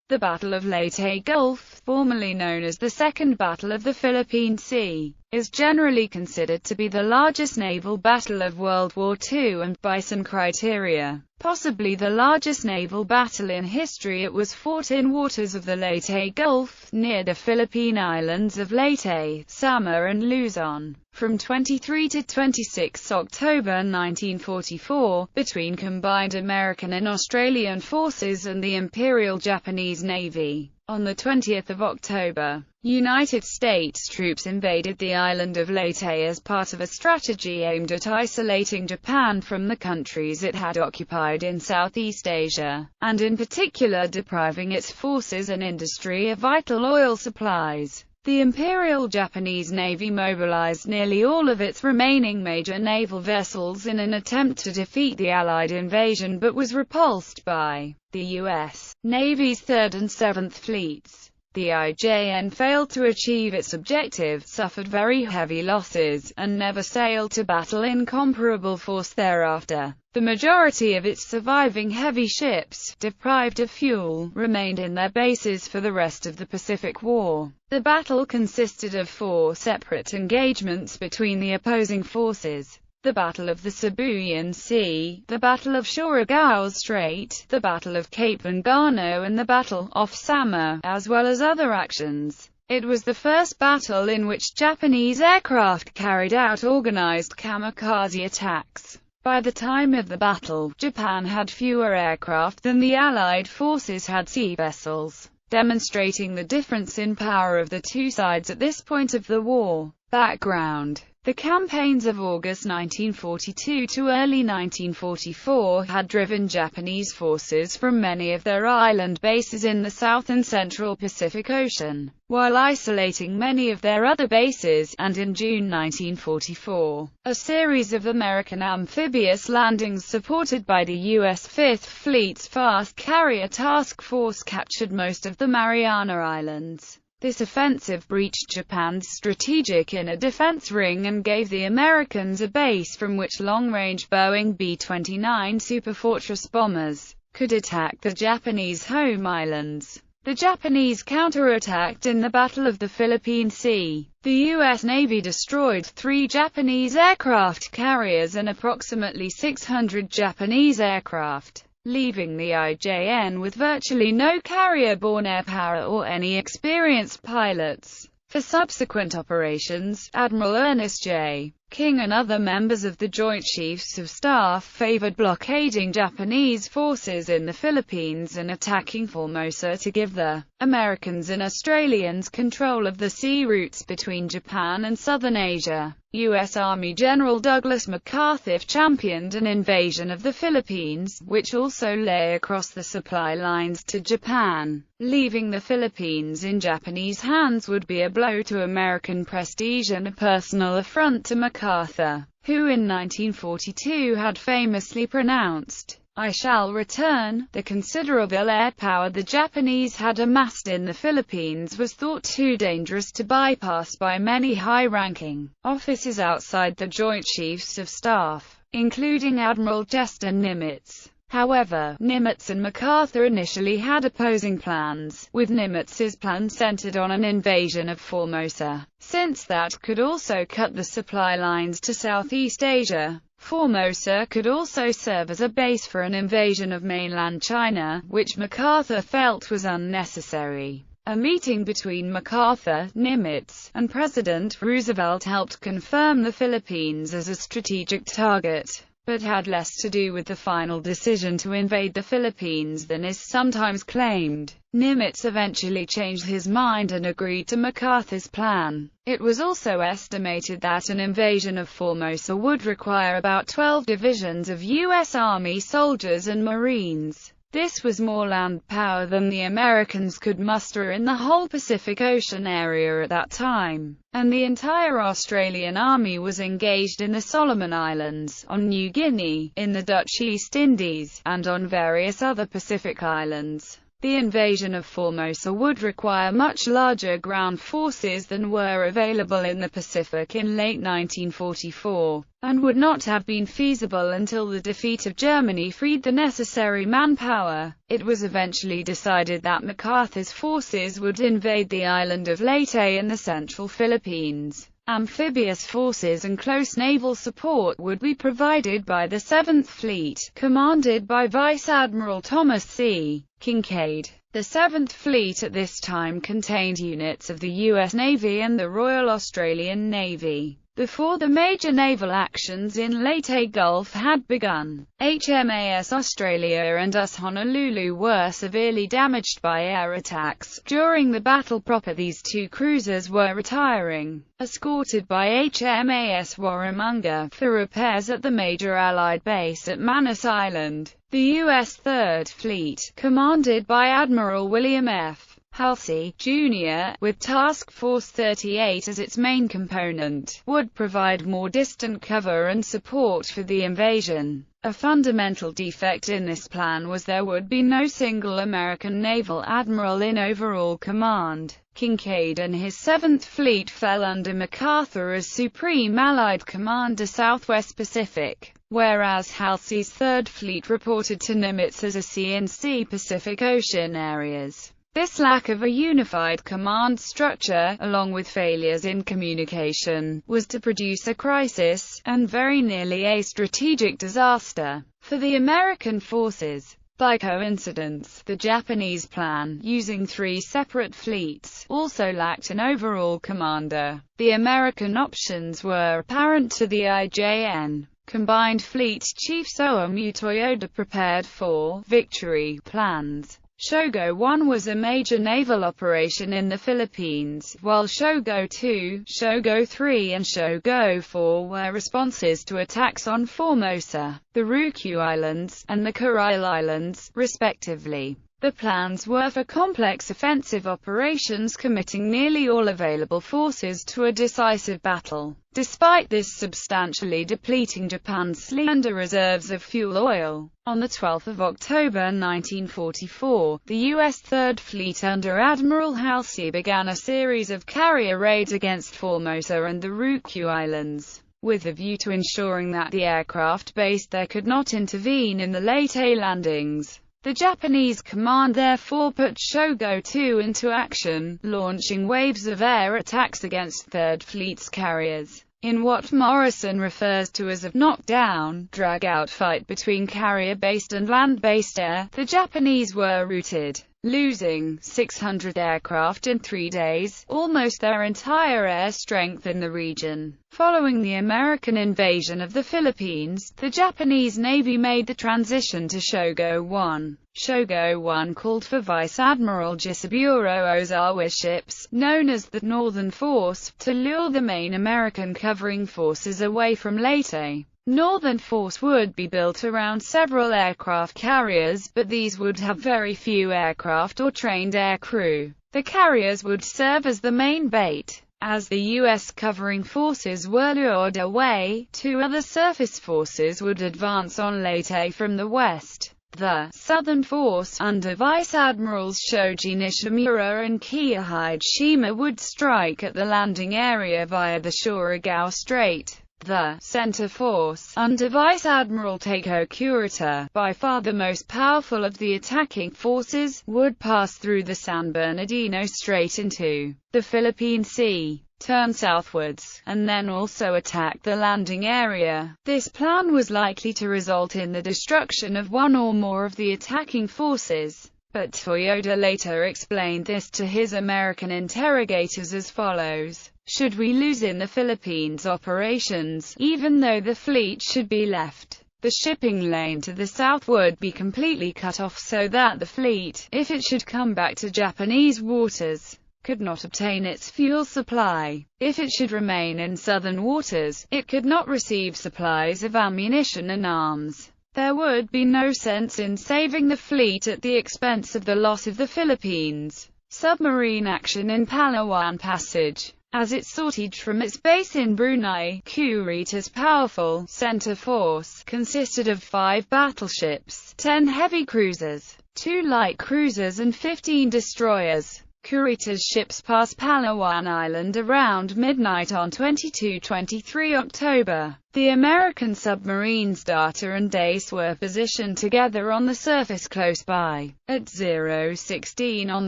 The Battle of Leyte Gulf, formerly known as the Second Battle of the Philippine Sea, is generally considered to be the largest naval battle of World War II and, by some criteria, possibly the largest naval battle in history. It was fought in waters of the Leyte Gulf, near the Philippine islands of Leyte, Samar and Luzon, from 23 to 26 October 1944, between combined American and Australian forces and the Imperial Japanese Navy. On 20 October, United States troops invaded the island of Leyte as part of a strategy aimed at isolating Japan from the countries it had occupied in Southeast Asia, and in particular depriving its forces and industry of vital oil supplies. The Imperial Japanese Navy mobilized nearly all of its remaining major naval vessels in an attempt to defeat the Allied invasion, but was repulsed by the U.S. Navy's 3rd and 7th Fleets. The IJN failed to achieve its objective, suffered very heavy losses, and never sailed to battle in comparable force thereafter. The majority of its surviving heavy ships, deprived of fuel, remained in their bases for the rest of the Pacific War. The battle consisted of 4 separate engagements between the opposing forces: the Battle of the Sibuyan Sea, the Battle of Surigao Strait, the Battle of Cape Engano and the Battle off Samar, as well as other actions. It was the first battle in which Japanese aircraft carried out organized kamikaze attacks. By the time of the battle, Japan had fewer aircraft than the Allied forces had sea vessels, demonstrating the difference in power of the two sides at this point of the war. Background: the campaigns of August 1942 to early 1944 had driven Japanese forces from many of their island bases in the South and Central Pacific Ocean, while isolating many of their other bases, and in June 1944, a series of American amphibious landings supported by the U.S. Fifth Fleet's fast carrier task force captured most of the Mariana Islands. This offensive breached Japan's strategic inner defense ring and gave the Americans a base from which long-range Boeing B-29 Superfortress bombers could attack the Japanese home islands. The Japanese counterattacked in the Battle of the Philippine Sea. The U.S. Navy destroyed 3 Japanese aircraft carriers and approximately 600 Japanese aircraft, leaving the IJN with virtually no carrier-borne air power or any experienced pilots. For subsequent operations, Admiral Ernest J. King and other members of the Joint Chiefs of Staff favored blockading Japanese forces in the Philippines and attacking Formosa to give the Americans and Australians control of the sea routes between Japan and southern Asia. U.S. Army General Douglas MacArthur championed an invasion of the Philippines, which also lay across the supply lines to Japan. Leaving the Philippines in Japanese hands would be a blow to American prestige and a personal affront to MacArthur, who in 1942 had famously pronounced, "I shall return." The considerable air power the Japanese had amassed in the Philippines was thought too dangerous to bypass by many high-ranking officers outside the Joint Chiefs of Staff, including Admiral Chester Nimitz. However, Nimitz and MacArthur initially had opposing plans, with Nimitz's plan centered on an invasion of Formosa, since that could also cut the supply lines to Southeast Asia. Formosa could also serve as a base for an invasion of mainland China, which MacArthur felt was unnecessary. A meeting between MacArthur, Nimitz, and President Roosevelt helped confirm the Philippines as a strategic target, but had less to do with the final decision to invade the Philippines than is sometimes claimed. Nimitz eventually changed his mind and agreed to MacArthur's plan. It was also estimated that an invasion of Formosa would require about 12 divisions of U.S. Army soldiers and Marines. This was more land power than the Americans could muster in the whole Pacific Ocean area at that time, and the entire Australian army was engaged in the Solomon Islands, on New Guinea, in the Dutch East Indies, and on various other Pacific islands. The invasion of Formosa would require much larger ground forces than were available in the Pacific in late 1944, and would not have been feasible until the defeat of Germany freed the necessary manpower. It was eventually decided that MacArthur's forces would invade the island of Leyte in the central Philippines. Amphibious forces and close naval support would be provided by the 7th Fleet, commanded by Vice Admiral Thomas C. Kinkaid. The 7th Fleet at this time contained units of the U.S. Navy and the Royal Australian Navy. Before the major naval actions in Leyte Gulf had begun, HMAS Australia and US Honolulu were severely damaged by air attacks. During the battle proper, these two cruisers were retiring, escorted by HMAS Warramunga, for repairs at the major Allied base at Manus Island. The U.S. 3rd Fleet, commanded by Admiral William F. Halsey, Jr., with Task Force 38 as its main component, would provide more distant cover and support for the invasion. A fundamental defect in this plan was there would be no single American naval admiral in overall command. Kinkaid and his 7th Fleet fell under MacArthur as Supreme Allied Commander Southwest Pacific, whereas Halsey's 3rd Fleet reported to Nimitz as a CNC Pacific Ocean areas. This lack of a unified command structure, along with failures in communication, was to produce a crisis, and very nearly a strategic disaster, for the American forces. By coincidence, the Japanese plan, using 3 separate fleets, also lacked an overall commander. The American options were apparent to the IJN. Combined Fleet Chief Soamu Toyoda prepared for victory plans. Shogo 1 was a major naval operation in the Philippines, while Shogo 2, Shogo 3 and Shogo 4 were responses to attacks on Formosa, the Ryukyu Islands, and the Kuril Islands, respectively. The plans were for complex offensive operations committing nearly all available forces to a decisive battle. Despite this substantially depleting Japan's slender reserves of fuel oil, on 12 October 1944, the U.S. 3rd Fleet under Admiral Halsey began a series of carrier raids against Formosa and the Ryukyu Islands, with a view to ensuring that the aircraft based there could not intervene in the Leyte landings. The Japanese command therefore put Shogo 2 into action, launching waves of air attacks against 3rd Fleet's carriers, in what Morrison refers to as a knockdown, drag-out fight between carrier-based and land-based air. The Japanese were routed, losing 600 aircraft in 3 days, almost their entire air strength in the region. Following the American invasion of the Philippines, the Japanese Navy made the transition to Shogo 1. Shogo 1 called for Vice Admiral Jisaburo Ozawa ships, known as the Northern Force, to lure the main American covering forces away from Leyte. Northern Force would be built around several aircraft carriers, but these would have very few aircraft or trained air crew. The carriers would serve as the main bait. As the U.S. covering forces were lured away, 2 other surface forces would advance on Leyte from the west. The Southern Force, under Vice Admirals Shoji Nishimura and Kiyahide Shima, would strike at the landing area via the Surigao Strait. The Center Force, under Vice Admiral Takeo Kurita, by far the most powerful of the attacking forces, would pass through the San Bernardino Strait into the Philippine Sea, turn southwards, and then also attack the landing area. This plan was likely to result in the destruction of one or more of the attacking forces, but Toyoda later explained this to his American interrogators as follows. Should we lose in the Philippines operations, even though the fleet should be left, the shipping lane to the south would be completely cut off so that the fleet, if it should come back to Japanese waters, could not obtain its fuel supply. If it should remain in southern waters, it could not receive supplies of ammunition and arms. There would be no sense in saving the fleet at the expense of the loss of the Philippines. Submarine action in Palawan Passage. As it sortied from its base in Brunei, Kurita's powerful center force consisted of 5 battleships, 10 heavy cruisers, 2 light cruisers and 15 destroyers. Kurita's ships passed Palawan Island around midnight on 22–23 October. The American submarines Data and Dace were positioned together on the surface close by. At 0:16 on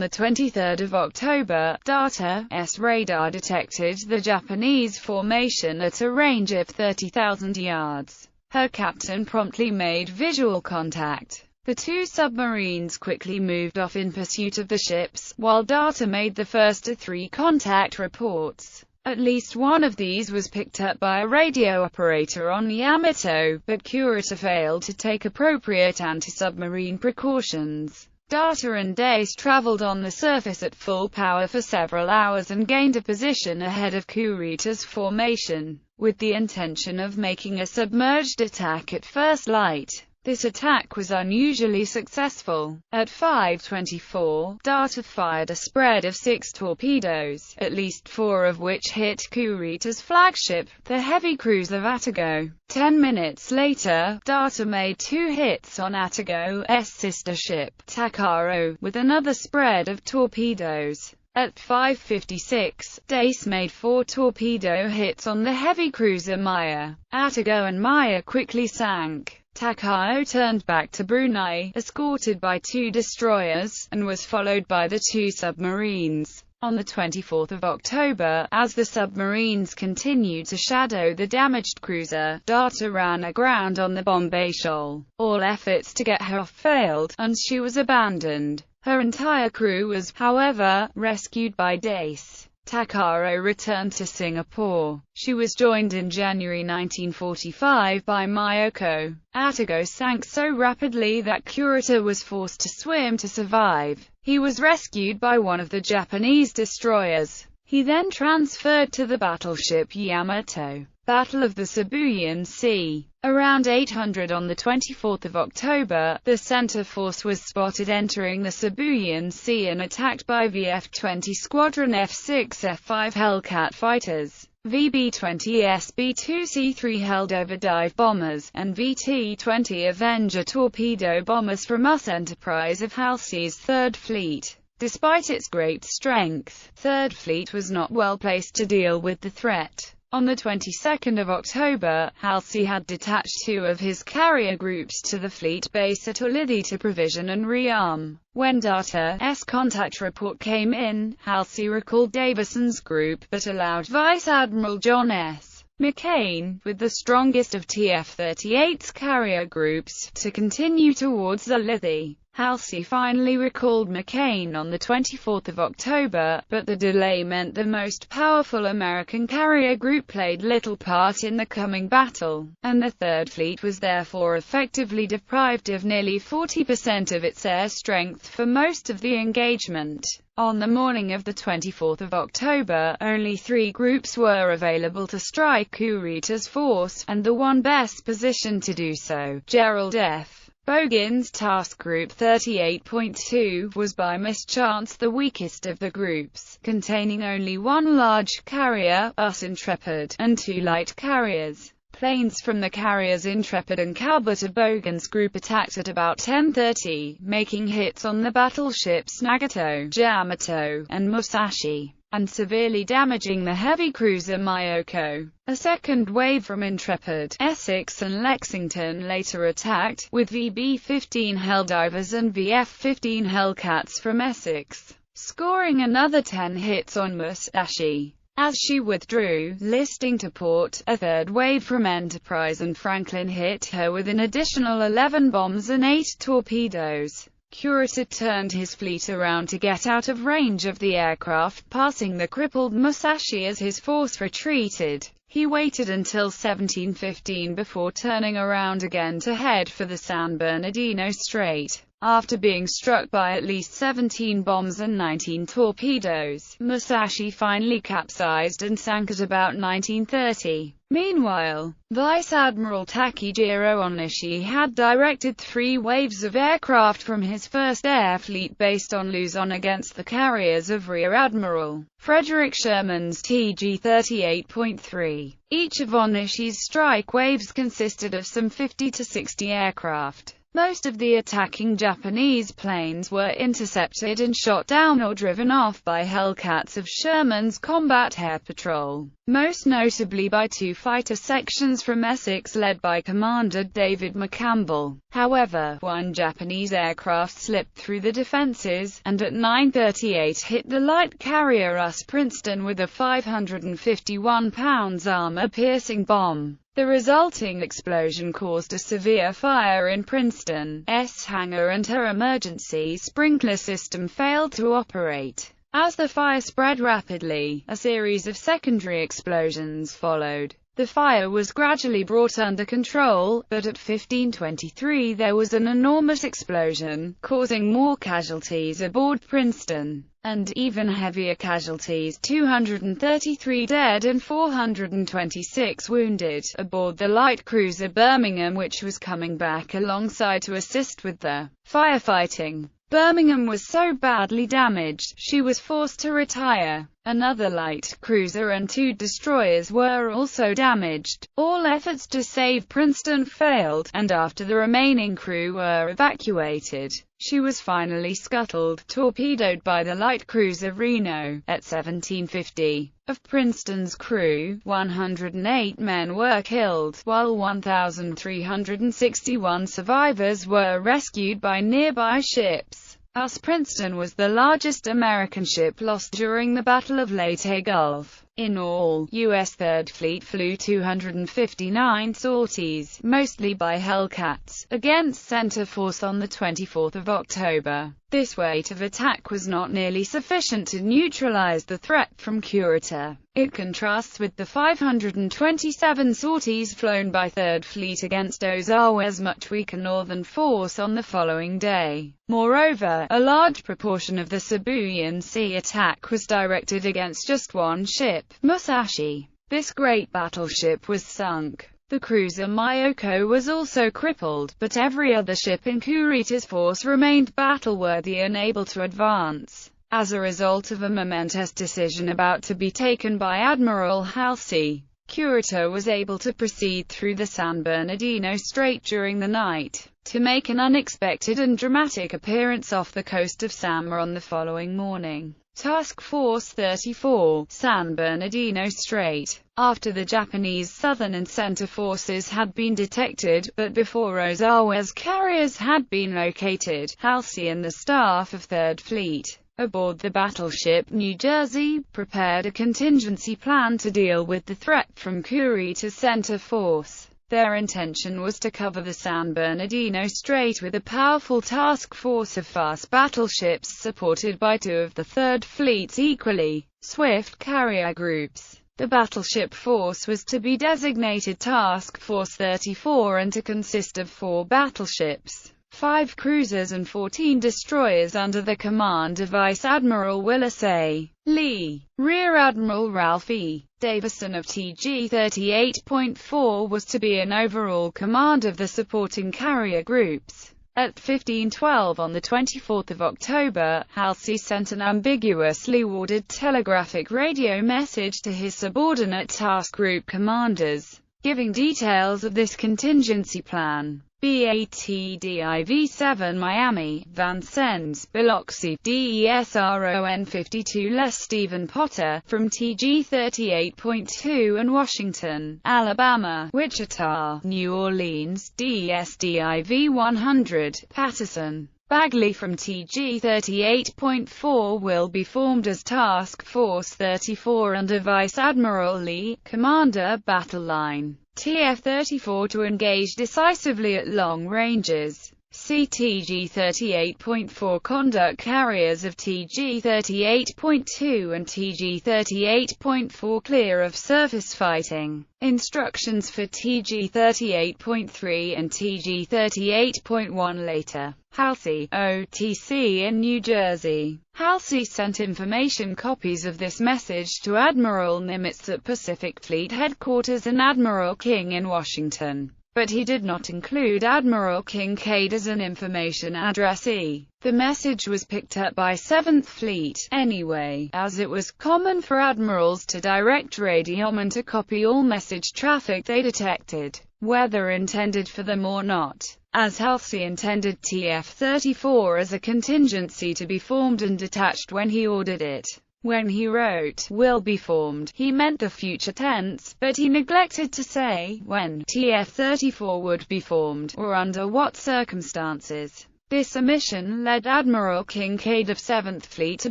23 October, Data's radar detected the Japanese formation at a range of 30,000 yards. Her captain promptly made visual contact. The 2 submarines quickly moved off in pursuit of the ships, while Data made the first of 3 contact reports. At least one of these was picked up by a radio operator on Yamato, but Kurita failed to take appropriate anti-submarine precautions. Data and Dace traveled on the surface at full power for several hours and gained a position ahead of Kurita's formation, with the intention of making a submerged attack at first light. This attack was unusually successful. At 5:24, Data fired a spread of 6 torpedoes, at least 4 of which hit Kurita's flagship, the heavy cruiser Atago. 10 minutes later, Data made 2 hits on Atago's sister ship, Takaro, with another spread of torpedoes. At 5:56, Dace made 4 torpedo hits on the heavy cruiser Maya. Atago and Maya quickly sank. Takao turned back to Brunei, escorted by 2 destroyers, and was followed by the 2 submarines. On 24 October, as the submarines continued to shadow the damaged cruiser, Data ran aground on the Bombay Shoal. All efforts to get her off failed, and she was abandoned. Her entire crew was, however, rescued by Dace. Takaro returned to Singapore. She was joined in January 1945 by Mayoko. Atago sank so rapidly that Kurita was forced to swim to survive. He was rescued by one of the Japanese destroyers. He then transferred to the battleship Yamato. Battle of the Sibuyan Sea. Around 800 on 24 October, the center force was spotted entering the Sibuyan Sea and attacked by VF-20 Squadron F-6 F-5 Hellcat fighters, VB-20 SB-2C3 held over dive bombers, and VT-20 Avenger torpedo bombers from US Enterprise of Halsey's 3rd Fleet. Despite its great strength, 3rd Fleet was not well placed to deal with the threat. On the 22nd of October, Halsey had detached 2 of his carrier groups to the fleet base at Ulithi to provision and rearm. When Data's contact report came in, Halsey recalled Davison's group, but allowed Vice Admiral John S. McCain, with the strongest of TF-38's carrier groups, to continue towards Ulithi. Halsey finally recalled McCain on 24 October, but the delay meant the most powerful American carrier group played little part in the coming battle, and the 3rd Fleet was therefore effectively deprived of nearly 40% of its air strength for most of the engagement. On the morning of 24 October, only 3 groups were available to strike Kurita's force, and the one best positioned to do so, Gerald F. Bogan's task group 38.2, was by mischance the weakest of the groups, containing only 1 large carrier, US Intrepid, and 2 light carriers. Planes from the carriers Intrepid and Calvert of Bogan's group attacked at about 10:30, making hits on the battleships Nagato, Yamato, and Musashi, and severely damaging the heavy cruiser Mayoko. A second wave from Intrepid, Essex and Lexington later attacked, with VB-15 Helldivers and VF-15 Hellcats from Essex, scoring another 10 hits on Musashi. As she withdrew, listing to port, a third wave from Enterprise and Franklin hit her with an additional 11 bombs and 8 torpedoes. Kurita turned his fleet around to get out of range of the aircraft, passing the crippled Musashi as his force retreated. He waited until 17:15 before turning around again to head for the San Bernardino Strait. After being struck by at least 17 bombs and 19 torpedoes, Musashi finally capsized and sank at about 19:30. Meanwhile, Vice Admiral Takejiro Onishi had directed 3 waves of aircraft from his 1st Air Fleet based on Luzon against the carriers of Rear Admiral Frederick Sherman's TG-38.3. Each of Onishi's strike waves consisted of some 50 to 60 aircraft. Most of the attacking Japanese planes were intercepted and shot down or driven off by Hellcats of Sherman's Combat Air Patrol, most notably by two fighter sections from Essex led by Commander David McCampbell. However, one Japanese aircraft slipped through the defenses, and at 9:38 hit the light carrier US Princeton with a 551-pound armor-piercing bomb. The resulting explosion caused a severe fire in Princeton's hangar, and her emergency sprinkler system failed to operate. As the fire spread rapidly, a series of secondary explosions followed. The fire was gradually brought under control, but at 15:23 there was an enormous explosion, causing more casualties aboard Princeton, and even heavier casualties, 233 dead and 426 wounded, aboard the light cruiser Birmingham, which was coming back alongside to assist with the firefighting. Birmingham was so badly damaged, she was forced to retire. Another light cruiser and two destroyers were also damaged. All efforts to save Princeton failed, and after the remaining crew were evacuated, she was finally scuttled, torpedoed by the light cruiser Reno. At 1750, of Princeton's crew, 108 men were killed, while 1,361 survivors were rescued by nearby ships. US Princeton was the largest American ship lost during the Battle of Leyte Gulf. In all, U.S. Third Fleet flew 259 sorties, mostly by Hellcats, against Center Force on 24 October. This rate of attack was not nearly sufficient to neutralize the threat from Curita. It contrasts with the 527 sorties flown by Third Fleet against Ozawa's much weaker northern force on the following day. Moreover, a large proportion of the Submarine Sea attack was directed against just one ship, Musashi. This great battleship was sunk. The cruiser Myoko was also crippled, but every other ship in Kurita's force remained battle-worthy and able to advance. As a result of a momentous decision about to be taken by Admiral Halsey, Kurita was able to proceed through the San Bernardino Strait during the night, to make an unexpected and dramatic appearance off the coast of Samar on the following morning. Task Force 34, San Bernardino Strait. After the Japanese southern and center forces had been detected, but before Ozawa's carriers had been located, Halsey and the staff of Third Fleet, aboard the battleship New Jersey, prepared a contingency plan to deal with the threat from Kurita's center force. Their intention was to cover the San Bernardino Strait with a powerful task force of fast battleships supported by two of the Third Fleet's equally swift carrier groups. The battleship force was to be designated Task Force 34 and to consist of 4 battleships, 5 cruisers and 14 destroyers under the command of Vice Admiral Willis A. Lee. Rear Admiral Ralph E. Davison of TG 38.4 was to be in overall command of the supporting carrier groups. At 15:12 on 24 October, Halsey sent an ambiguously worded telegraphic radio message to his subordinate task group commanders, giving details of this contingency plan. BATDIV-7 Miami, Vincennes, Biloxi, DESRON-52 Les Stephen Potter, from TG 38.2 and Washington, Alabama, Wichita, New Orleans, DESDIV-100, Patterson. Bagley from TG 38.4 will be formed as Task Force 34 under Vice Admiral Lee, Commander, Battle Line. TF-34 to engage decisively at long ranges. CTG 38.4 Conduct carriers of TG 38.2 and TG 38.4 clear of surface fighting. Instructions for TG 38.3 and TG 38.1 later. Halsey, OTC in New Jersey. Halsey sent information copies of this message to Admiral Nimitz at Pacific Fleet Headquarters and Admiral King in Washington, but he did not include Admiral Kincaid as an information addressee. The message was picked up by 7th Fleet, anyway, as it was common for admirals to direct radiomen to copy all message traffic they detected, whether intended for them or not. as Halsey intended TF-34 as a contingency to be formed and detached when he ordered it. When he wrote, "will be formed," he meant the future tense, but he neglected to say when TF-34 would be formed, or under what circumstances. This omission led Admiral Kinkaid of 7th Fleet to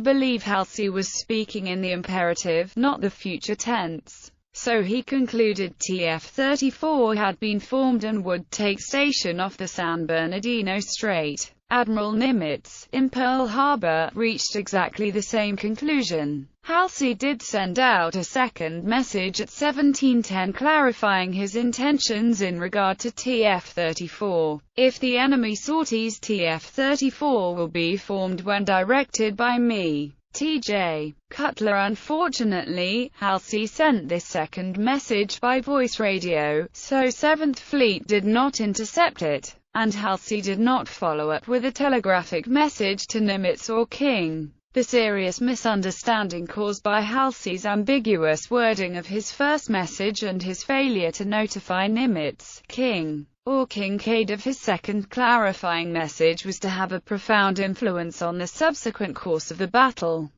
believe Halsey was speaking in the imperative, not the future tense. So he concluded TF-34 had been formed and would take station off the San Bernardino Strait. Admiral Nimitz, in Pearl Harbor, reached exactly the same conclusion. Halsey did send out a second message at 1710 clarifying his intentions in regard to TF-34. If the enemy sorties TF-34 will be formed when directed by me, T.J. Cutler. Unfortunately, Halsey sent this second message by voice radio, so 7th Fleet did not intercept it, and Halsey did not follow up with a telegraphic message to Nimitz or King. The serious misunderstanding caused by Halsey's ambiguous wording of his first message and his failure to notify Nimitz, King, or Kinkaid of his second clarifying message was to have a profound influence on the subsequent course of the battle.